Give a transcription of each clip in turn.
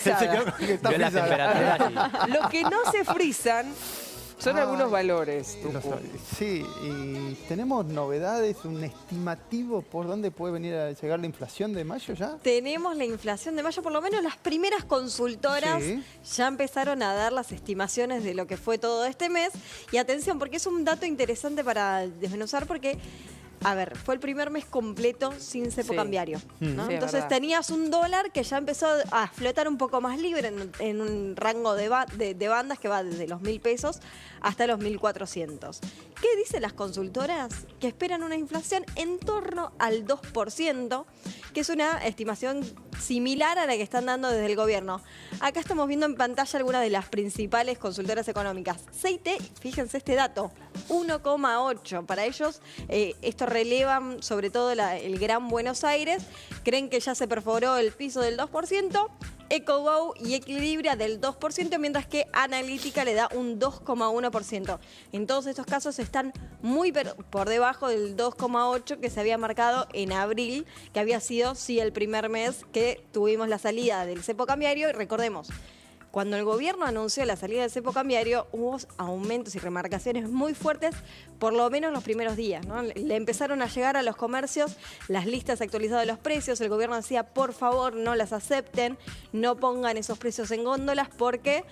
Se quedó con que está Vio la frisada. temperatura y... Lo que no se frisan son algunos valores, Los- Tucu. Sí, y tenemos novedades, un estimativo por dónde puede venir a llegar la inflación de mayo ya. Tenemos la inflación de mayo, por lo menos las primeras consultoras Sí. ya empezaron a dar las estimaciones de lo que fue todo este mes. Y atención, porque es un dato interesante para desmenuzar, porque, a ver, fue el primer mes completo sin cepo Sí. cambiario, ¿no? Sí, es Entonces verdad. tenías un dólar que ya empezó a flotar un poco más libre en un rango de bandas que va desde los 1.000 pesos hasta los 1.400. ¿Qué dicen las consultoras? Que esperan una inflación en torno al 2%, que es una estimación similar a la que están dando desde el gobierno. Acá estamos viendo en pantalla algunas de las principales consultoras económicas. CIT, fíjense este dato, 1,8. Para ellos, esto relevan sobre todo el Gran Buenos Aires. Creen que ya se perforó el piso del 2%. EcoGo y Equilibria del 2%, mientras que Analítica le da un 2,1%. En todos estos casos están muy por debajo del 2,8% que se había marcado en abril, que había sido, sí, el primer mes que tuvimos la salida del cepo cambiario. Y recordemos, cuando el gobierno anunció la salida del cepo cambiario, hubo aumentos y remarcaciones muy fuertes, por lo menos los primeros días, ¿no? Le empezaron a llegar a los comercios las listas actualizadas de los precios. El gobierno decía, por favor, no las acepten, no pongan esos precios en góndolas porque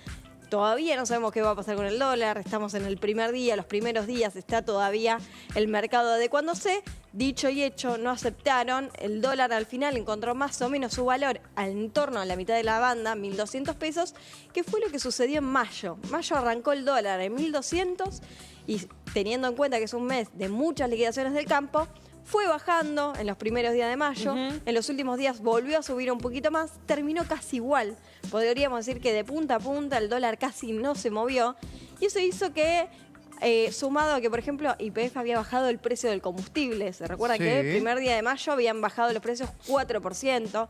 todavía no sabemos qué va a pasar con el dólar. Estamos en el primer día, los primeros días, está todavía el mercado adecuándose. Dicho y hecho, no aceptaron. El dólar al final encontró más o menos su valor en torno a la mitad de la banda, 1.200 pesos, que fue lo que sucedió en mayo. Mayo arrancó el dólar en 1.200 y teniendo en cuenta que es un mes de muchas liquidaciones del campo, fue bajando en los primeros días de mayo. En los últimos días volvió a subir un poquito más, terminó casi igual. Podríamos decir que de punta a punta el dólar casi no se movió. Y eso hizo que, sumado a que, por ejemplo, YPF había bajado el precio del combustible. Se recuerda Sí. que el primer día de mayo habían bajado los precios 4%.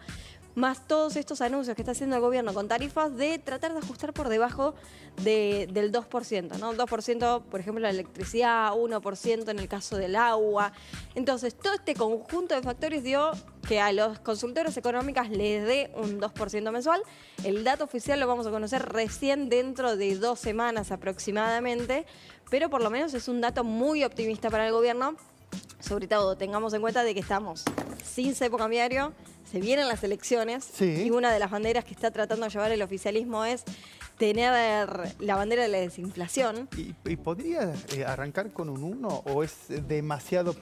Más todos estos anuncios que está haciendo el gobierno con tarifas de tratar de ajustar por debajo del 2%, ¿no? 2%, por ejemplo, la electricidad, 1% en el caso del agua. Entonces, todo este conjunto de factores dio que a los consultores económicas les dé un 2% mensual. El dato oficial lo vamos a conocer recién dentro de 2 semanas aproximadamente, pero por lo menos es un dato muy optimista para el gobierno. Sobre todo, tengamos en cuenta de que estamos sin cepo cambiario, se vienen las elecciones, Sí. y una de las banderas que está tratando de llevar el oficialismo es tener la bandera de la desinflación. ¿Y podría arrancar con un 1 o es demasiado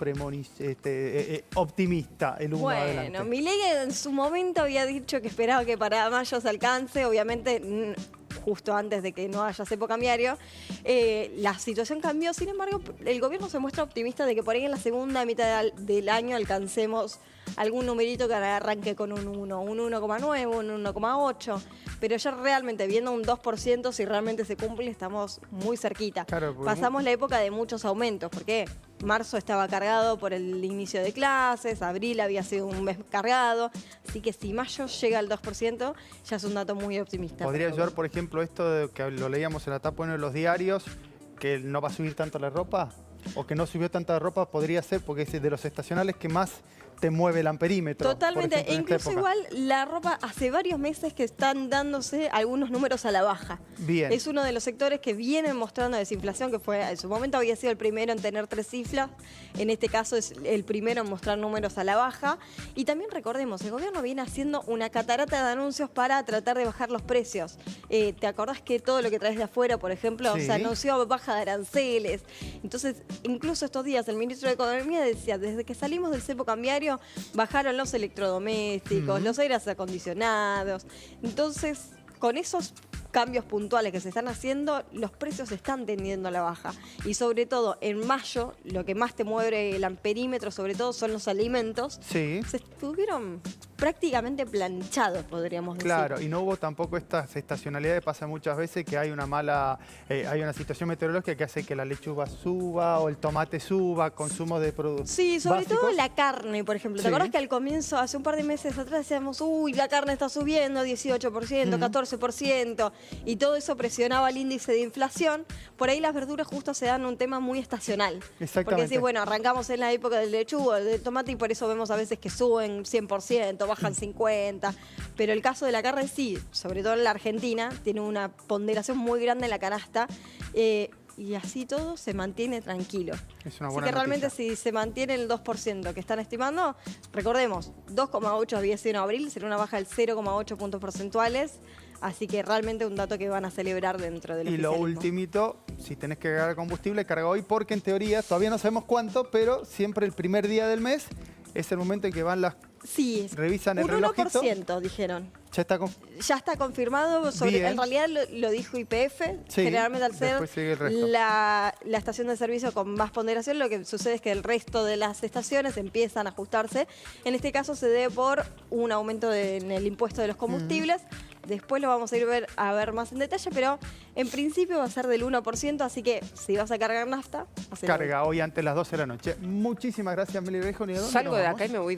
optimista el 1 Bueno, adelante? Milei en su momento había dicho que esperaba que para mayo se alcance, obviamente justo antes de que no haya cepo cambiario. La situación cambió, sin embargo, el gobierno se muestra optimista de que por ahí en la segunda mitad del año alcancemos algún numerito que arranque con un 1, un 1,9, un 1,8, pero ya realmente viendo un 2%, si realmente se cumple, estamos muy cerquita. Claro, porque Pasamos la época de muchos aumentos, porque marzo estaba cargado por el inicio de clases, abril había sido un mes cargado, así que si mayo llega al 2%, ya es un dato muy optimista. ¿Podría ayudar, por ejemplo, esto de que lo leíamos en la tapa de los diarios, que no va a subir tanto la ropa? ¿O que no subió tanta ropa? Podría ser, porque es de los estacionales que más te mueve el amperímetro. Totalmente, por ejemplo, en esta incluso época. igual la ropa hace varios meses que están dándose algunos números a la baja. Bien. Es uno de los sectores que vienen mostrando desinflación, que fue en su momento había sido el primero en tener 3 cifras, en este caso es el primero en mostrar números a la baja. Y también recordemos, el gobierno viene haciendo una catarata de anuncios para tratar de bajar los precios. ¿Te acordás que todo lo que traes de afuera, por ejemplo, Sí. se anunció baja de aranceles? Entonces, incluso estos días el ministro de Economía decía, desde que salimos del cepo cambiario, bajaron los electrodomésticos, los aires acondicionados. Entonces, con esos cambios puntuales que se están haciendo, los precios están tendiendo a la baja. Y sobre todo, en mayo, lo que más te mueve el amperímetro, sobre todo, son los alimentos. Sí. Se estuvieron prácticamente planchados, podríamos decir. Claro, y no hubo tampoco estas estacionalidades. Pasa muchas veces que hay hay una situación meteorológica que hace que la lechuga suba o el tomate suba, consumo de productos. Sí, sobre básicos. todo la carne, por ejemplo. ¿Te Sí. acordás que al comienzo, hace un par de meses atrás, decíamos, uy, la carne está subiendo 18%, 14%, y todo eso presionaba el índice de inflación? Por ahí las verduras justo se dan un tema muy estacional. Exactamente. Porque decís, bueno, arrancamos en la época del lechuga, del tomate, y por eso vemos a veces que suben 100%, bajan 50. Pero el caso de la carne sí, sobre todo en la Argentina, tiene una ponderación muy grande en la canasta. Y así todo se mantiene tranquilo. Es una Así buena que realmente noticia. si se mantiene el 2% que están estimando, recordemos, 2,8 había sido en abril, será una baja del 0,8 puntos porcentuales. Así que realmente un dato que van a celebrar dentro del Y lo oficialismo. ultimito, si tenés que cargar combustible, carga hoy, porque en teoría todavía no sabemos cuánto, pero siempre el primer día del mes es el momento en que van las... Sí, revisan el un relojito. 1% dijeron. Ya está con... Ya está confirmado, Bien. en realidad lo dijo YPF, Sí, generalmente al ser después sigue el resto. la estación de servicio con más ponderación, lo que sucede es que el resto de las estaciones empiezan a ajustarse. En este caso se debe por un aumento en el impuesto de los combustibles. Después lo vamos a ir a ver más en detalle, pero en principio va a ser del 1%, así que si vas a cargar nafta, hacelo hoy. Carga hoy antes de las 12 de la noche. Muchísimas gracias, Meli Rejo. Salgo de acá y me voy